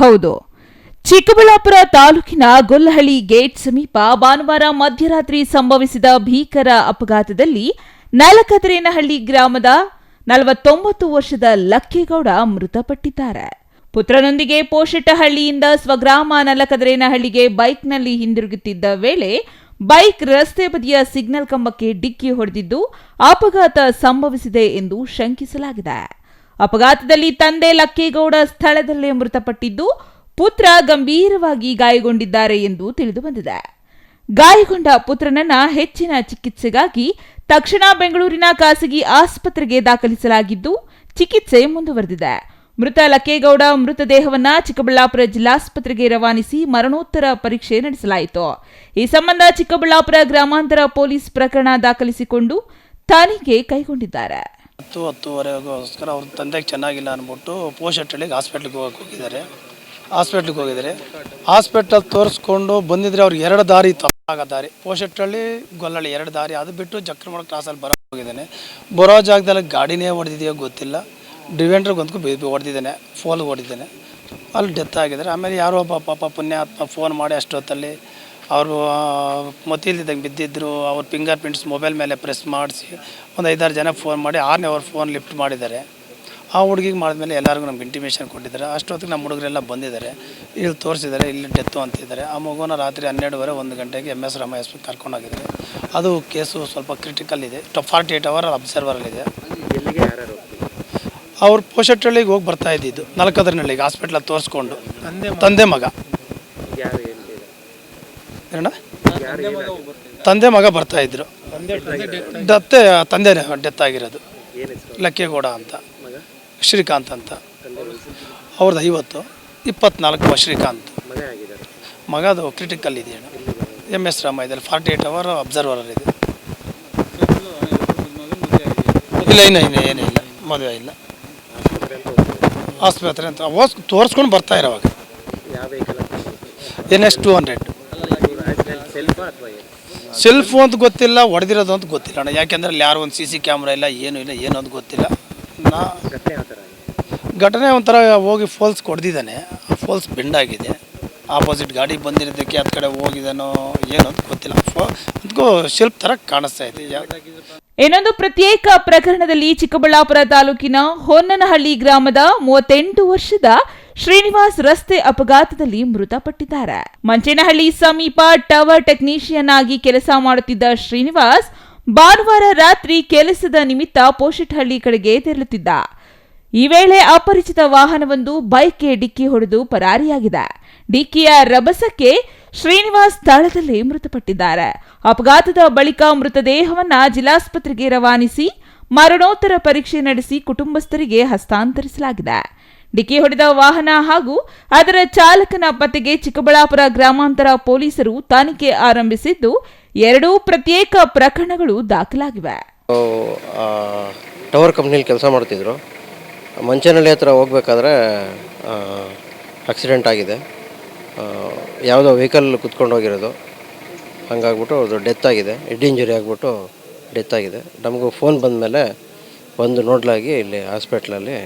ಹೌದು, ಚಿಕ್ಕಬಳ್ಳಾಪುರ ತಾಲೂಕಿನ ಗೊಲ್ಲಹಳ್ಳಿ ಗೇಟ್ ಸಮೀಪ ಭಾನುವಾರ ಮಧ್ಯರಾತ್ರಿ ಸಂಭವಿಸಿದ ಭೀಕರ ಅಪಘಾತದಲ್ಲಿ ನಲಕದರೇನಹಳ್ಳಿ ಗ್ರಾಮದ 49 ವರ್ಷದ ಲಕ್ಕೇಗೌಡ ಮೃತಪಟ್ಟಿದ್ದಾರೆ. ಪುತ್ರನೊಂದಿಗೆ ಪೋಷೆಟ್ಟಹಳ್ಳಿಯಿಂದ ಸ್ವಗ್ರಾಮ ನಲಕದರೇನಹಳ್ಳಿಗೆ ಬೈಕ್ನಲ್ಲಿ ಹಿಂದಿರುಗುತ್ತಿದ್ದ ವೇಳೆ ಬೈಕ್ ರಸ್ತೆ ಬದಿಯ ಸಿಗ್ನಲ್ ಕಂಬಕ್ಕೆ ಡಿಕ್ಕಿ ಹೊಡೆದಿದ್ದು ಅಪಘಾತ ಸಂಭವಿಸಿದೆ ಎಂದು ಶಂಕಿಸಲಾಗಿದೆ. ಅಪಘಾತದಲ್ಲಿ ತಂದೆ ಲಕ್ಕೇಗೌಡ ಸ್ಥಳದಲ್ಲೇ ಮೃತಪಟ್ಟಿದ್ದು, ಪುತ್ರ ಗಂಭೀರವಾಗಿ ಗಾಯಗೊಂಡಿದ್ದಾರೆ ಎಂದು ತಿಳಿದುಬಂದಿದೆ. ಗಾಯಗೊಂಡ ಪುತ್ರನನ್ನ ಹೆಚ್ಚಿನ ಚಿಕಿತ್ಸೆಗಾಗಿ ತಕ್ಷಣ ಬೆಂಗಳೂರಿನ ಖಾಸಗಿ ಆಸ್ಪತ್ರೆಗೆ ದಾಖಲಿಸಲಾಗಿದ್ದು ಚಿಕಿತ್ಸೆ ಮುಂದುವರೆದಿದೆ. ಮೃತ ಲಕ್ಕೇಗೌಡ ಮೃತದೇಹವನ್ನ ಚಿಕ್ಕಬಳ್ಳಾಪುರ ಜಿಲ್ಲಾಸ್ಪತ್ರೆಗೆ ರವಾನಿಸಿ ಮರಣೋತ್ತರ ಪರೀಕ್ಷೆ ನಡೆಸಲಾಯಿತು. ಈ ಸಂಬಂಧ ಚಿಕ್ಕಬಳ್ಳಾಪುರ ಗ್ರಾಮಾಂತರ ಪೊಲೀಸ್ ಪ್ರಕರಣ ದಾಖಲಿಸಿಕೊಂಡು ತನಿಖೆ ಕೈಗೊಂಡಿದ್ದಾರೆ. 10:10ವರೆಗೋಸ್ಕರ ಅವ್ರ ತಂದೆಗೆ ಚೆನ್ನಾಗಿಲ್ಲ ಅಂದ್ಬಿಟ್ಟು ಪೋಷೆಟ್ಟಹಳ್ಳಿಗೆ ಹಾಸ್ಪಿಟ್ಲಿಗೆ ಹೋಗಿದ್ದಾರೆ. ಹಾಸ್ಪಿಟಲ್ ತೋರಿಸ್ಕೊಂಡು ಬಂದಿದ್ರೆ ಅವ್ರಿಗೆ 2 ದಾರಿ ಇತ್ತು. ದಾರಿ ಪೋಷೆಟ್ಟಹಳ್ಳಿ ಗೊಲ್ಲಹಳ್ಳಿ 2 ದಾರಿ, ಅದು ಬಿಟ್ಟು ಜಕ್ರಮಣ ಕ್ರಾಸಲ್ಲಿ ಹೋಗಿದ್ದಾನೆ. ಬರೋ ಜಾಗದಲ್ಲಿ ಗಾಡಿನೇ ಹೊಡೆದಿದೆಯೋ ಗೊತ್ತಿಲ್ಲ. ಡಿವೆಂಡ್ರಿಗೆ ಹೊಡೆದಿದ್ದಾನೆ, ಫೋಲ್ಗೆ ಹೊಡೆದಿದ್ದಾನೆ. ಅಲ್ಲಿ ಡೆತ್ ಆಗಿದ್ದಾರೆ. ಆಮೇಲೆ ಯಾರೋ ಒಬ್ಬ ಪಾಪ ಪುಣ್ಯಾತ್ಮ ಫೋನ್ ಮಾಡಿ ಅಷ್ಟೊತ್ತಲ್ಲಿ ಅವರು ಮತ್ತಿಲ್ದಿದ್ದಂಗೆ ಬಿದ್ದಿದ್ದರು. ಅವ್ರ ಫಿಂಗರ್ ಪ್ರಿಂಟ್ಸ್ ಮೊಬೈಲ್ ಮೇಲೆ ಪ್ರೆಸ್ ಮಾಡಿಸಿ ಒಂದು 5-6 ಜನ ಫೋನ್ ಮಾಡಿ 6ನೇ ಅವ್ರ ಫೋನ್ ಲಿಫ್ಟ್ ಮಾಡಿದ್ದಾರೆ. ಆ ಹುಡುಗಿಗೆ ಮಾಡಿದ್ಮೇಲೆ ಎಲ್ಲರಿಗೂ ನಮ್ಗೆ ಇಂಟಿಮೇಷನ್ ಕೊಟ್ಟಿದ್ದಾರೆ. ಅಷ್ಟೊತ್ತಿಗೆ ನಮ್ಮ ಹುಡುಗರೆಲ್ಲ ಬಂದಿದ್ದಾರೆ, ಇಲ್ಲಿ ತೋರಿಸಿದ್ದಾರೆ, ಇಲ್ಲಿ ಡೆತ್ತು ಅಂತಿದ್ದಾರೆ. ಆ ಮಗುನ ರಾತ್ರಿ 12:30 1 ಗಂಟೆಗೆ MS ರಾಮಯ್ಯ ಆಸ್ಪತ್ರೆಗೆ ಕರ್ಕೊಂಡೋಗಿದ್ದಾರೆ. ಅದು ಕೇಸು ಸ್ವಲ್ಪ ಕ್ರಿಟಿಕಲ್ ಇದೆ, 48 ಅವರ್ ಅಬ್ಸರ್ವರಲ್ಲಿದೆ. ಅವ್ರು ಪೋಷೆಟ್ಟಹಳ್ಳಿಗೆ ಹೋಗಿ ಬರ್ತಾ ಇದ್ದಿದ್ದು ನಲಕದರೇನಹಳ್ಳಿಗೆ ಹಾಸ್ಪಿಟ್ಲಲ್ಲಿ ತೋರಿಸ್ಕೊಂಡು. ತಂದೆ ಮಗ ತಂದೆ ಮಗ ಬರ್ತಾ ಇದ್ರು. ತಂದೆ ಡೆತ್ ಆಗಿರೋದು ಲಕ್ಕೇಗೌಡ ಅಂತ, ಶ್ರೀಕಾಂತ್ ಅಂತ. ಅವ್ರದ್ದು 50, 24 ಶ್ರೀಕಾಂತ್. ಮಗದು ಕ್ರಿಟಿಕಲ್ ಇದೆ, MS ರಾಮಯ್ಯದಲ್ಲಿ 48 ಅವರ್ ಅಬ್ಸರ್ವರಲ್ಲಿದೆ. ಇಲ್ಲ ಏನೇ ಇಲ್ಲ, ಮದುವೆ ಇಲ್ಲ. ಆಸ್ಪತ್ರೆ ಅಂತ ತೋರಿಸ್ಕೊಂಡು ಬರ್ತಾ ಇರೋವಾಗ NS 200 ಸೆಲ್ಫು ಅಂತ ಗೊತ್ತಿಲ್ಲ, ಹೊಡೆದಿರೋದು ಅಂತ ಗೊತ್ತಿಲ್ಲ ಅಣ್ಣ. ಯಾಕೆಂದ್ರೆ ಅಲ್ಲಿ ಯಾರು ಒಂದು CC ಕ್ಯಾಮ್ರಾ ಇಲ್ಲ, ಏನೂ ಇಲ್ಲ, ಏನು ಅಂತ ಗೊತ್ತಿಲ್ಲ. ಘಟನೆ ಒಂಥರ ಹೋಗಿ ಫೋಲ್ಸ್ ಕೊಡ್ದಿದ್ದಾನೆ, ಫೋಲ್ಸ್ ಬೆಂಡ್ ಆಗಿದೆ. ಆಪೋಸಿಟ್ ಗಾಡಿ ಬಂದಿರೋದಕ್ಕೆ ಅದು ಕಡೆ ಹೋಗಿದ್ದಾನೋ ಏನು ಅಂತ ಗೊತ್ತಿಲ್ಲ. ಅದಕ್ಕೂ ಶಿಲ್ಪ್ ಥರ ಕಾಣಿಸ್ತಾ ಇದೆ. ಇನ್ನೊಂದು ಪ್ರತ್ಯೇಕ ಪ್ರಕರಣದಲ್ಲಿ ಚಿಕ್ಕಬಳ್ಳಾಪುರ ತಾಲೂಕಿನ ಹೊನ್ನನಹಳ್ಳಿ ಗ್ರಾಮದ 38 ವರ್ಷದ ಶ್ರೀನಿವಾಸ್ ರಸ್ತೆ ಅಪಘಾತದಲ್ಲಿ ಮೃತಪಟ್ಟಿದ್ದಾರೆ. ಮಂಚೇನಹಳ್ಳಿ ಸಮೀಪ ಟವರ್ ಟೆಕ್ನಿಷಿಯನ್ ಆಗಿ ಕೆಲಸ ಮಾಡುತ್ತಿದ್ದ ಶ್ರೀನಿವಾಸ್ ಭಾನುವಾರ ರಾತ್ರಿ ಕೆಲಸದ ನಿಮಿತ್ತ ಪೋಷೆಟ್ಟಹಳ್ಳಿ ಕಡೆಗೆ ತೆರಳುತ್ತಿದ್ದ. ಈ ವೇಳೆ ಅಪರಿಚಿತ ವಾಹನವೊಂದು ಬೈಕ್ಗೆ ಡಿಕ್ಕಿ ಹೊಡೆದು ಪರಾರಿಯಾಗಿದೆ. ಡಿಕ್ಕಿಯ ರಭಸಕ್ಕೆ ಶ್ರೀನಿವಾಸ್ ಸ್ಥಳದಲ್ಲೇ ಮೃತಪಟ್ಟಿದ್ದಾರೆ. ಅಪಘಾತದ ಬಳಿಕ ಮೃತದೇಹವನ್ನ ಜಿಲ್ಲಾಸ್ಪತ್ರೆಗೆ ರವಾನಿಸಿ ಮರಣೋತ್ತರ ಪರೀಕ್ಷೆ ನಡೆಸಿ ಕುಟುಂಬಸ್ಥರಿಗೆ ಹಸ್ತಾಂತರಿಸಲಾಗಿದೆ. ಡಿಕ್ಕಿ ಹೊಡೆದ ವಾಹನ ಹಾಗೂ ಅದರ ಚಾಲಕನ ಪತ್ತೆಗೆ ಚಿಕ್ಕಬಳ್ಳಾಪುರ ಗ್ರಾಮಾಂತರ ಪೊಲೀಸರು ತನಿಖೆ ಆರಂಭಿಸಿದ್ದು 2 ಪ್ರತ್ಯೇಕ ಪ್ರಕರಣಗಳು ದಾಖಲಾಗಿವೆ. ಟವರ್ ಕಂಪ್ನಿಯಲ್ಲಿ ಕೆಲಸ ಮಾಡ್ತಿದ್ರು. ಮಂಚೇನಹಳ್ಳಿ ಹತ್ರ ಹೋಗ್ಬೇಕಾದ್ರೆ ಆಕ್ಸಿಡೆಂಟ್ ಆಗಿದೆ. ಯಾವುದೋ ವೆಹಿಕಲ್ ಕುತ್ಕೊಂಡು ಹೋಗಿರೋದು, ಹಂಗಾಗ್ಬಿಟ್ಟು ಅದು ಡೆತ್ ಆಗಿದೆ. ಹೆಡ್ ಇಂಜುರಿ ಆಗಿಬಿಟ್ಟು ಡೆತ್ ಆಗಿದೆ. ನಮಗೂ ಫೋನ್ ಬಂದ ಮೇಲೆ ಬಂದು ನೋಡಲಾಗಿ ಇಲ್ಲಿ ಹಾಸ್ಪಿಟ್ಲಲ್ಲಿ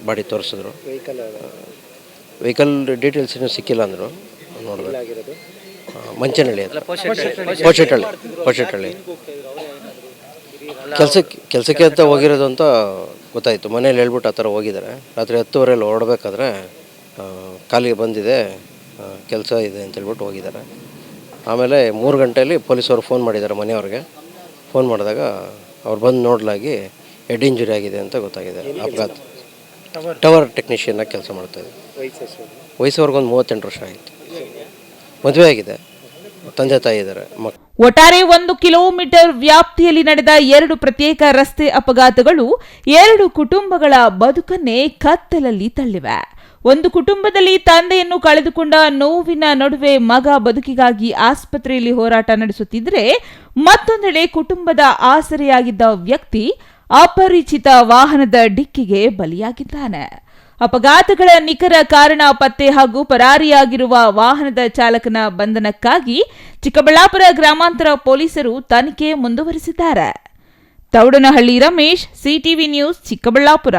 ಬಾಡಿ ತೋರಿಸಿದ್ರು. ವೆಹಿಕಲ್ ಡೀಟೇಲ್ಸ್ ಇನ್ನೂ ಸಿಕ್ಕಿಲ್ಲ ಅಂದರು. ನೋಡಬೇಕು. ಮಂಚೇನಹಳ್ಳಿ ಹತ್ರ ಪೋಷೆಟ್ಟಹಳ್ಳಿ ಕೆಲಸಕ್ಕೆ ಅಂತ ಹೋಗಿರೋದು ಅಂತ ಗೊತ್ತಾಯಿತು. ಮನೇಲಿ ಹೇಳ್ಬಿಟ್ಟು ಆ ಥರ ಹೋಗಿದ್ದಾರೆ. ರಾತ್ರಿ 10:30 ಹೊರಡಬೇಕಾದ್ರೆ ಕಾಲಿಗೆ ಬಂದಿದೆ, ಕೆಲಸ ಇದೆ ಅಂತ ಹೇಳ್ಬಿಟ್ಟು ಹೋಗಿದ್ದಾರೆ. ಆಮೇಲೆ 3 ಗಂಟೆಯಲ್ಲಿ ಪೊಲೀಸವ್ರು ಫೋನ್ ಮಾಡಿದ್ದಾರೆ ಮನೆಯವ್ರಿಗೆ. ಫೋನ್ ಮಾಡಿದಾಗ ಅವ್ರು ಬಂದು ನೋಡಲಾಗಿ ಹೆಡ್ ಇಂಜುರಿ ಆಗಿದೆ ಅಂತ ಗೊತ್ತಾಗಿದೆ. ಅಪಘಾತ ಟವರ್ ಟೆಕ್ನಿಷಿಯನ್ ಆಗಿ ಕೆಲಸ ಮಾಡ್ತಾಯಿದ್ದೆ. ವಯಸ್ಸವ್ರಿಗೊಂದು 38 ವರ್ಷ ಆಗಿತ್ತು. ಮದುವೆ ಆಗಿದೆ, ತಂದೆ ತಾಯಿ ಇದ್ದಾರೆ. ಒಟ್ಟಾರೆ 1 ಕಿಲೋಮೀಟರ್ ವ್ಯಾಪ್ತಿಯಲ್ಲಿ ನಡೆದ 2 ಪ್ರತ್ಯೇಕ ರಸ್ತೆ ಅಪಘಾತಗಳು 2 ಕುಟುಂಬಗಳ ಬದುಕನ್ನೇ ಕತ್ತಲಲ್ಲಿ ತಳ್ಳಿವೆ. ಒಂದು ಕುಟುಂಬದಲ್ಲಿ ತಂದೆಯನ್ನು ಕಳೆದುಕೊಂಡ ನೋವಿನ ನಡುವೆ ಮಗ ಬದುಕಿಗಾಗಿ ಆಸ್ಪತ್ರೆಯಲ್ಲಿ ಹೋರಾಟ ನಡೆಸುತ್ತಿದ್ದರೆ, ಮತ್ತೊಂದೆಡೆ ಕುಟುಂಬದ ಆಸರೆಯಾಗಿದ್ದ ವ್ಯಕ್ತಿ ಅಪರಿಚಿತ ವಾಹನದ ಡಿಕ್ಕಿಗೆ ಬಲಿಯಾಗಿದ್ದಾನೆ. ಅಪಘಾತಗಳ ನಿಖರ ಕಾರಣ ಪತ್ತೆ ಹಾಗೂ ಪರಾರಿಯಾಗಿರುವ ವಾಹನದ ಚಾಲಕನ ಬಂಧನಕ್ಕಾಗಿ ಚಿಕ್ಕಬಳ್ಳಾಪುರ ಗ್ರಾಮಾಂತರ ಪೊಲೀಸರು ತನಿಖೆ ಮುಂದುವರೆಸಿದ್ದಾರೆ. Thoudanahalli Ramesh, CTV news, Chikkaballapur.